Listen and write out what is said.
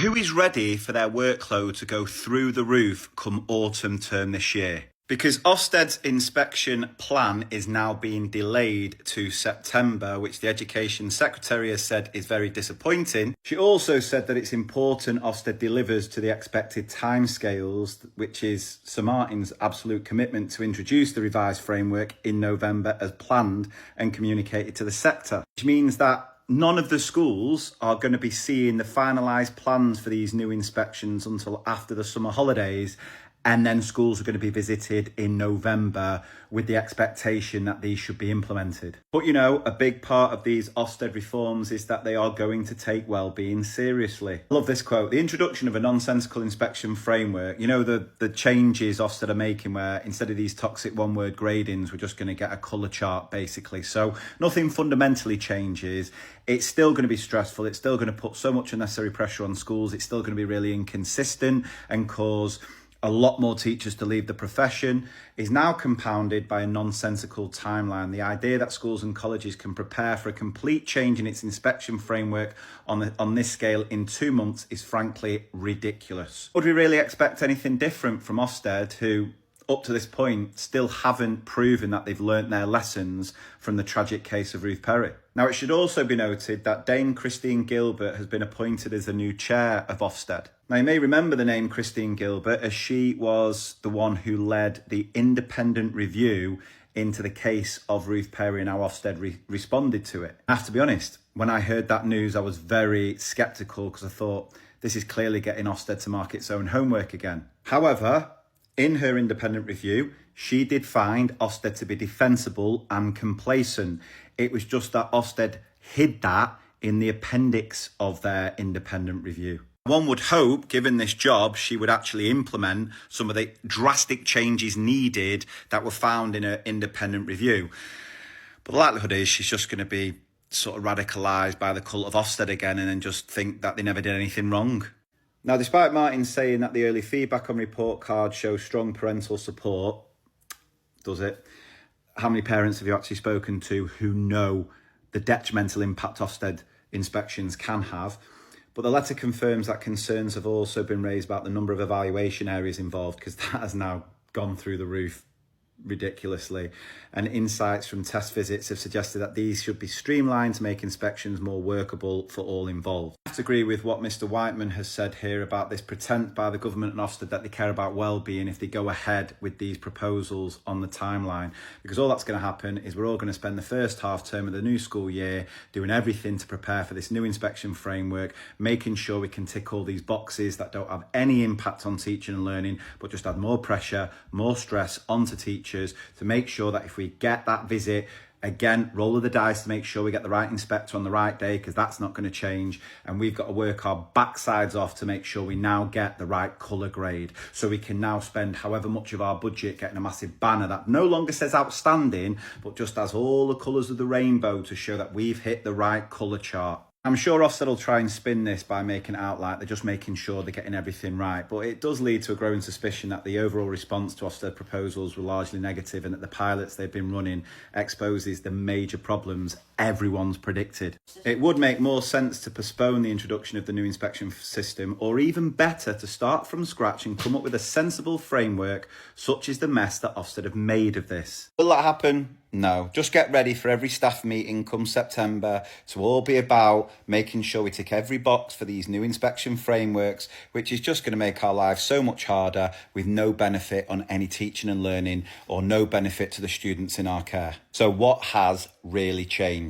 Who is ready for their workload to go through the roof come autumn term this year? Because Ofsted's inspection plan is now being delayed to September, which the Education Secretary has said is very disappointing. She also said that it's important Ofsted delivers to the expected timescales, which is Sir Martin's absolute commitment to introduce the revised framework in November as planned and communicated to the sector, which means that none of the schools are going to be seeing the finalised plans for these new inspections until after the summer holidays. And then schools are going to be visited in November with the expectation that these should be implemented. But you know, a big part of these Ofsted reforms is that they are going to take well-being seriously. I love this quote. The introduction of a nonsensical inspection framework, you know, the changes Ofsted are making where instead of these toxic one-word gradings, we're just going to get a colour chart basically. So nothing fundamentally changes. It's still going to be stressful. It's still going to put so much unnecessary pressure on schools. It's still going to be really inconsistent and cause a lot more teachers to leave the profession, is now compounded by a nonsensical timeline. The idea that schools and colleges can prepare for a complete change in its inspection framework on this scale in 2 months is frankly ridiculous. Would we really expect anything different from Ofsted, who up to this point still haven't proven that they've learnt their lessons from the tragic case of Ruth Perry? Now, it should also be noted that Dame Christine Gilbert has been appointed as the new chair of Ofsted. Now, you may remember the name Christine Gilbert as she was the one who led the independent review into the case of Ruth Perry and how Ofsted responded to it. I have to be honest, when I heard that news, I was very sceptical because I thought this is clearly getting Ofsted to mark its own homework again. However, in her independent review, she did find Ofsted to be defensible and complacent. It was just that Ofsted hid that in the appendix of their independent review. One would hope, given this job, she would actually implement some of the drastic changes needed that were found in her independent review. But the likelihood is she's just going to be sort of radicalised by the cult of Ofsted again and then just think that they never did anything wrong. Now, despite Martin saying that the early feedback on report cards shows strong parental support, does it? How many parents have you actually spoken to who know the detrimental impact Ofsted inspections can have? But the letter confirms that concerns have also been raised about the number of evaluation areas involved, because that has now gone through the roof ridiculously. And insights from test visits have suggested that these should be streamlined to make inspections more workable for all involved. I have to agree with what Mr. Whiteman has said here about this pretense by the government and Ofsted that they care about well-being if they go ahead with these proposals on the timeline, because all that's going to happen is we're all going to spend the first half term of the new school year doing everything to prepare for this new inspection framework, making sure we can tick all these boxes that don't have any impact on teaching and learning, but just add more pressure, more stress onto teachers to make sure that if we get that visit, again, roll of the dice to make sure we get the right inspector on the right day, because that's not going to change. And we've got to work our backsides off to make sure we now get the right colour grade. So we can now spend however much of our budget getting a massive banner that no longer says outstanding, but just has all the colours of the rainbow to show that we've hit the right colour chart. I'm sure Ofsted will try and spin this by making it out like they're just making sure they're getting everything right, but it does lead to a growing suspicion that the overall response to Ofsted proposals were largely negative and that the pilots they've been running exposes the major problems everyone's predicted. It would make more sense to postpone the introduction of the new inspection system, or even better, to start from scratch and come up with a sensible framework, such as the mess that Ofsted have made of this. Will that happen? No. Just get ready for every staff meeting come September to all be about making sure we tick every box for these new inspection frameworks, which is just going to make our lives so much harder with no benefit on any teaching and learning or no benefit to the students in our care. So what has really changed?